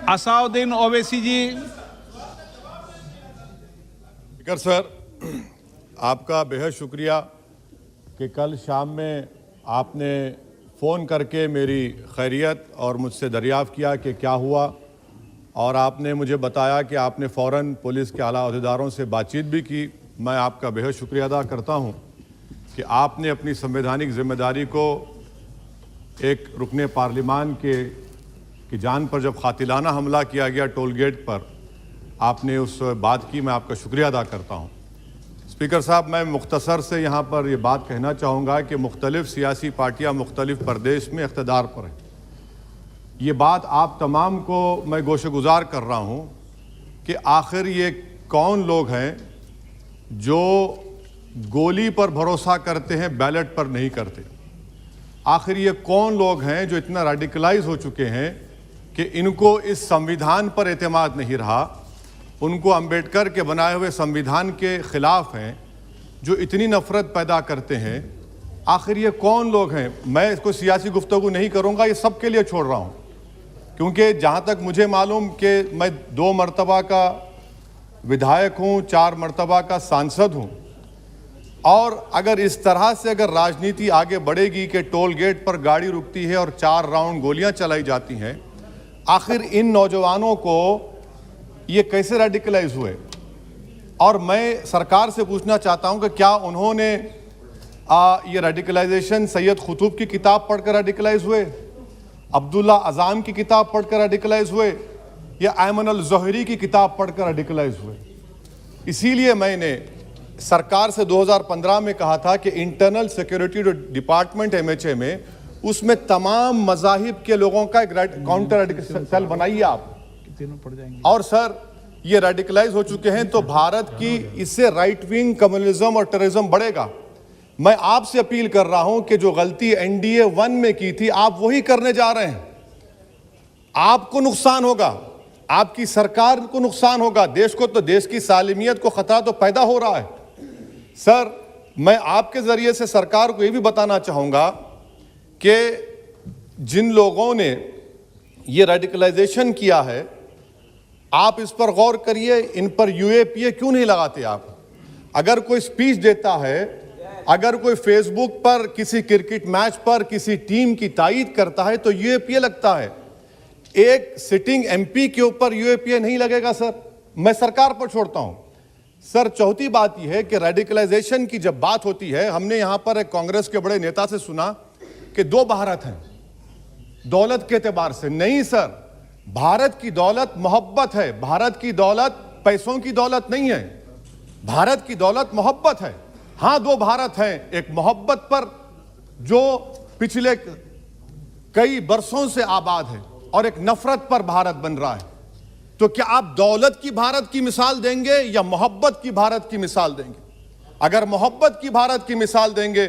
असाउद्दीन ओवैसी जी। Speaker sir, आपका बेहद शुक्रिया कि कल शाम में आपने फ़ोन करके मेरी खैरियत और मुझसे दरियाफ़्त किया कि क्या हुआ, और आपने मुझे बताया कि आपने फ़ौरन पुलिस के आला अहदेदारों से बातचीत भी की। मैं आपका बेहद शुक्रिया अदा करता हूं कि आपने अपनी संवैधानिक जिम्मेदारी को एक रुकने पार्लिमान की जान पर जब कातिलाना हमला किया गया टोल गेट पर, आपने उस बात की। मैं आपका शुक्रिया अदा करता हूं। स्पीकर साहब, मैं मुख्तसर से यहाँ पर ये बात कहना चाहूँगा कि मुख्तलिफ़ सियासी पार्टियाँ मुख्तलिफ़ प्रदेश में इक़्तिदार पर हैं। ये बात आप तमाम को मैं गोशेगुजार कर रहा हूँ कि आखिर ये कौन लोग हैं जो गोली पर भरोसा करते हैं, बैलेट पर नहीं करते। आखिर ये कौन लोग हैं जो इतना रेडिकलाइज हो चुके हैं कि इनको इस संविधान पर एतमाद नहीं रहा, उनको अंबेडकर के बनाए हुए संविधान के ख़िलाफ़ हैं, जो इतनी नफ़रत पैदा करते हैं। आखिर ये कौन लोग हैं? मैं इसको सियासी गुफ्तगू नहीं करूँगा, ये सब के लिए छोड़ रहा हूँ, क्योंकि जहाँ तक मुझे मालूम कि मैं 2 मरतबा का विधायक हूँ, 4 मरतबा का सांसद हूँ, और अगर इस तरह से अगर राजनीति आगे बढ़ेगी कि टोल गेट पर गाड़ी रुकती है और 4 राउंड गोलियां चलाई जाती हैं, आखिर इन नौजवानों को ये कैसे रेडिकलाइज हुए? और मैं सरकार से पूछना चाहता हूं कि क्या उन्होंने ये रेडिकलाइजेशन सैयद कुतुब की किताब पढ़कर रेडिकलाइज हुए, अब्दुल्ला अज़ाम की किताब पढ़कर रेडिकलाइज हुए, या अयमन अल ज़ोहरी की किताब पढ़कर रेडिकलाइज हुए? इसीलिए मैंने सरकार से 2015 में कहा था कि इंटरनल सिक्योरिटी डिपार्टमेंट MHA में, उसमें तमाम मज़ाहिब के लोगों का एक काउंटर रेडिकल सेल बनाइए आप। और सर, ये रेडिकलाइज हो चुके हैं तो भारत की इससे राइट विंग कम्युनिज्म और टेररिज्म बढ़ेगा। मैं आपसे अपील कर रहा हूं कि जो गलती NDA 1 में की थी, आप वही करने जा रहे हैं। आपको नुकसान होगा, आपकी सरकार को नुकसान होगा, देश को तो, देश की सालिमियत को खतरा तो पैदा हो रहा है। सर, मैं आपके जरिए से सरकार को यह भी बताना चाहूंगा कि जिन लोगों ने ये रेडिकलाइजेशन किया है, आप इस पर गौर करिए, इन पर UAPA क्यों नहीं लगाते आप? अगर कोई स्पीच देता है, अगर कोई फेसबुक पर किसी क्रिकेट मैच पर किसी टीम की तायीद करता है तो UAPA लगता है। एक सिटिंग MP के ऊपर UAPA नहीं लगेगा सर। मैं सरकार पर छोड़ता हूं। सर, चौथी बात यह है कि रेडिकलाइजेशन की जब बात होती है, हमने यहां पर एक कांग्रेस के बड़े नेता से सुना कि 2 भारत हैं दौलत के एतबार से। नहीं सर, भारत की दौलत मोहब्बत है। भारत की दौलत पैसों की दौलत नहीं है, भारत की दौलत मोहब्बत है। हां, 2 भारत हैं, एक मोहब्बत पर जो पिछले कई बरसों से आबाद है, और एक नफरत पर भारत बन रहा है। तो क्या आप दौलत की भारत की मिसाल देंगे या मोहब्बत की भारत की मिसाल देंगे? अगर मोहब्बत की भारत की मिसाल देंगे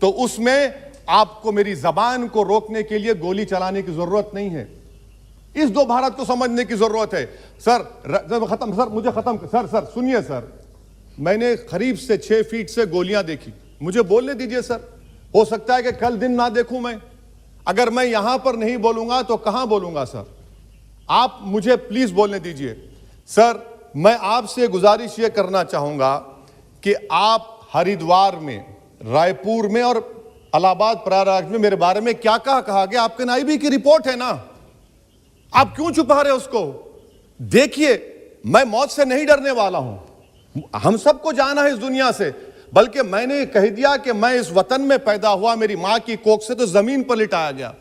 तो उसमें आपको मेरी जबान को रोकने के लिए गोली चलाने की जरूरत नहीं है। इस 2 भारत को समझने की जरूरत है। सर, खत्म सर, मुझे खत्म सर सुनिए सर, मैंने करीब से 6 फीट से गोलियां देखी, मुझे बोलने दीजिए सर। हो सकता है कि कल दिन ना देखूं मैं। अगर मैं यहां पर नहीं बोलूंगा तो कहां बोलूंगा सर? आप मुझे प्लीज बोलने दीजिए। सर, मैं आपसे गुजारिश यह करना चाहूंगा कि आप हरिद्वार में, रायपुर में और इलाहाबाद प्रयागराज में मेरे बारे में क्या कहा गया? आपके नायबी की रिपोर्ट है ना, आप क्यों छुपा रहे उसको? देखिए, मैं मौत से नहीं डरने वाला हूं, हम सबको जाना है इस दुनिया से। बल्कि मैंने कह दिया कि मैं इस वतन में पैदा हुआ, मेरी मां की कोख से तो जमीन पर लिटाया गया।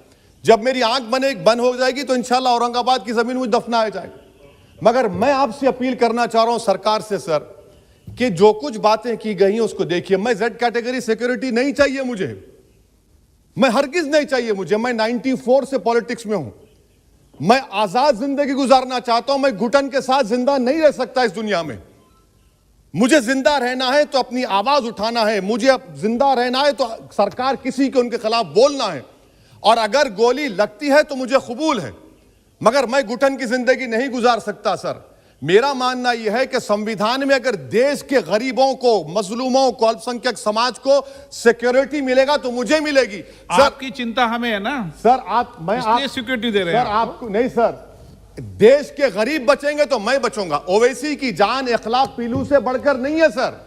जब मेरी आंख बंद हो जाएगी तो इंशाल्लाह औरंगाबाद की जमीन मुझे दफनाया जाएगा। मगर मैं आपसे अपील करना चाह रहा हूं सरकार से सर, कि जो कुछ बातें की गई हैं उसको देखिए। मैं Z कैटेगरी सिक्योरिटी नहीं चाहिए मुझे, मैं हरगिज नहीं चाहिए मुझे। मैं 94 से पॉलिटिक्स में हूं। मैं आजाद जिंदगी गुजारना चाहता हूं। मैं घुटन के साथ जिंदा नहीं रह सकता इस दुनिया में। मुझे जिंदा रहना है तो अपनी आवाज उठाना है, मुझे जिंदा रहना है तो सरकार किसी के उनके खिलाफ बोलना है, और अगर गोली लगती है तो मुझे कबूल है, मगर मैं घुटन की जिंदगी नहीं गुजार सकता सर। मेरा मानना यह है कि संविधान में अगर देश के गरीबों को, मजलूमों को, अल्पसंख्यक समाज को सिक्योरिटी मिलेगा तो मुझे मिलेगी। सर, आपकी चिंता हमें है ना सर, आप, मैं इसलिए सिक्योरिटी दे रहे हैं सर, आपको नहीं सर, देश के गरीब बचेंगे तो मैं बचूंगा। ओवैसी की जान इखलाक पीलू से बढ़कर नहीं है सर।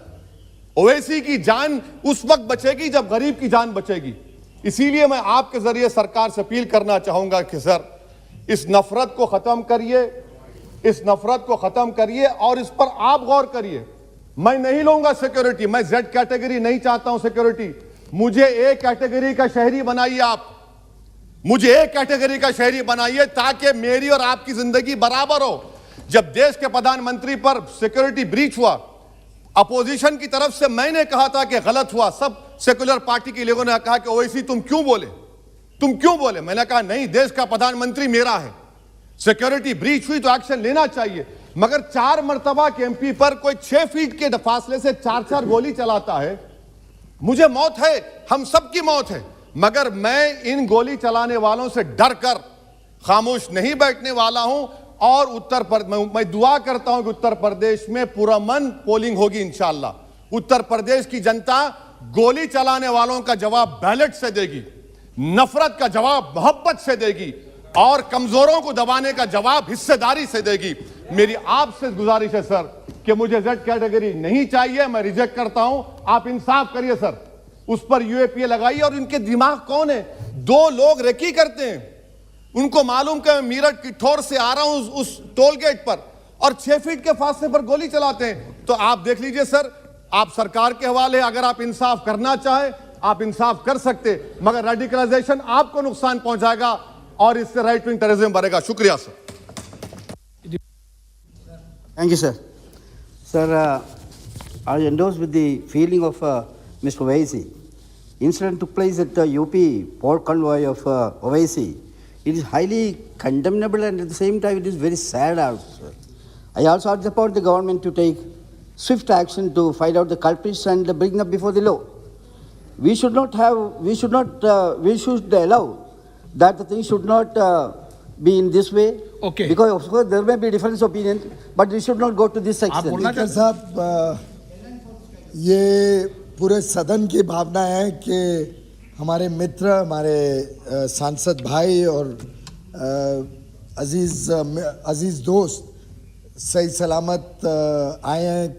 ओवैसी की जान उस वक्त बचेगी जब गरीब की जान बचेगी। इसीलिए मैं आपके जरिए सरकार से अपील करना चाहूंगा कि सर इस नफरत को खत्म करिए, इस नफरत को खत्म करिए और इस पर आप गौर करिए। मैं नहीं लूंगा सिक्योरिटी, मैं जेड कैटेगरी नहीं चाहता हूं सिक्योरिटी। मुझे ए कैटेगरी का शहरी बनाइए आप, मुझे एक कैटेगरी का शहरी बनाइए ताकि मेरी और आपकी जिंदगी बराबर हो। जब देश के प्रधानमंत्री पर सिक्योरिटी ब्रीच हुआ, अपोजिशन की तरफ से मैंने कहा था कि गलत हुआ। सब सेकुलर पार्टी के लोगों ने कहा कि ओवैसी तुम क्यों बोले, तुम क्यों बोले। मैंने कहा नहीं, देश का प्रधानमंत्री मेरा है, सिक्योरिटी ब्रीच हुई तो एक्शन लेना चाहिए। मगर 4 मर्तबा के एमपी पर कोई 6 फीट के फासले से 4-4 गोली चलाता है। मुझे मौत है, हम सबकी मौत है, मगर मैं इन गोली चलाने वालों से डर कर खामोश नहीं बैठने वाला हूं। और मैं दुआ करता हूं कि उत्तर प्रदेश में पुरअमन पोलिंग होगी इंशाअल्लाह। उत्तर प्रदेश की जनता गोली चलाने वालों का जवाब बैलेट से देगी, नफरत का जवाब मोहब्बत से देगी और कमजोरों को दबाने का जवाब हिस्सेदारी से देगी। मेरी आपसे गुजारिश है सर कि मुझे जेड कैटेगरी नहीं चाहिए, मैं रिजेक्ट करता हूं। आप इंसाफ करिए सर, उस पर यूएपीए लगाइए। और इनके दिमाग कौन है, 2 लोग रेकी करते हैं, उनको मालूम कि मैं मीरठ किठौर से आ रहा हूं उस टोल गेट पर और 6 फीट के फासले पर गोली चलाते हैं। तो आप देख लीजिए सर, आप सरकार के हवाले, अगर आप इंसाफ करना चाहें आप इंसाफ कर सकते, मगर रेडिकलाइजेशन आपको नुकसान पहुंचाएगा और इससे राइट विंग टेररिज्म बढ़ेगा। शुक्रिया sir. Thank you, sir. Sir, I endorse with the feeling of Mr. Owaisi. Incident took place at the UP port convoy of Owaisi. It is highly condemnable and at the same time it is very sad also. I also urge upon the government to take swift action to find out the culprits and bring them before the law. We should allow that the thing should not be in this way. Okay. Because of course there may be different opinions, but we should not go to this extent. Speaker साहब, ये पूरे सदन की भावना है कि हमारे मित्र, हमारे सांसद भाई और अजीज दोस्त सही सलामत आए हैं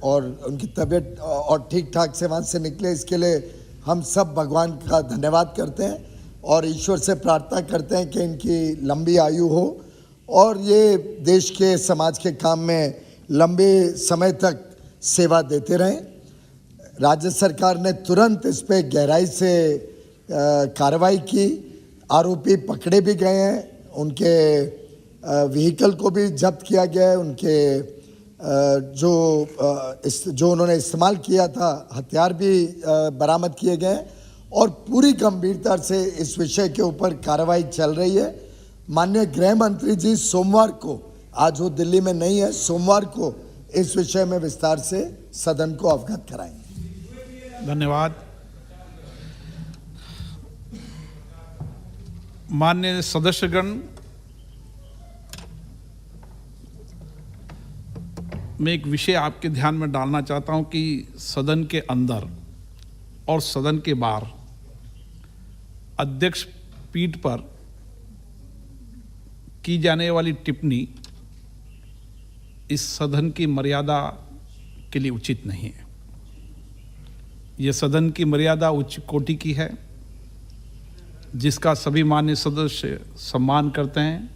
और उनकी तबीयत और ठीक ठाक से वहाँ से निकले। इसके लिए हम सब भगवान का धन्यवाद करते हैं और ईश्वर से प्रार्थना करते हैं कि इनकी लंबी आयु हो और ये देश के समाज के काम में लंबे समय तक सेवा देते रहें। राज्य सरकार ने तुरंत इस पे गहराई से कार्रवाई की, आरोपी पकड़े भी गए हैं, उनके व्हीकल को भी जब्त किया गया है, उनके जो उन्होंने इस्तेमाल किया था हथियार भी बरामद किए गए हैं और पूरी गंभीरता से इस विषय के ऊपर कार्रवाई चल रही है। माननीय गृह मंत्री जी सोमवार को, आज वो दिल्ली में नहीं है, सोमवार को इस विषय में विस्तार से सदन को अवगत कराएंगे। धन्यवाद। माननीय सदस्यगण, मैं एक विषय आपके ध्यान में डालना चाहता हूं कि सदन के अंदर और सदन के बाहर अध्यक्ष पीठ पर की जाने वाली टिप्पणी इस सदन की मर्यादा के लिए उचित नहीं है। यह सदन की मर्यादा उच्च कोटि की है जिसका सभी माननीय सदस्य सम्मान करते हैं।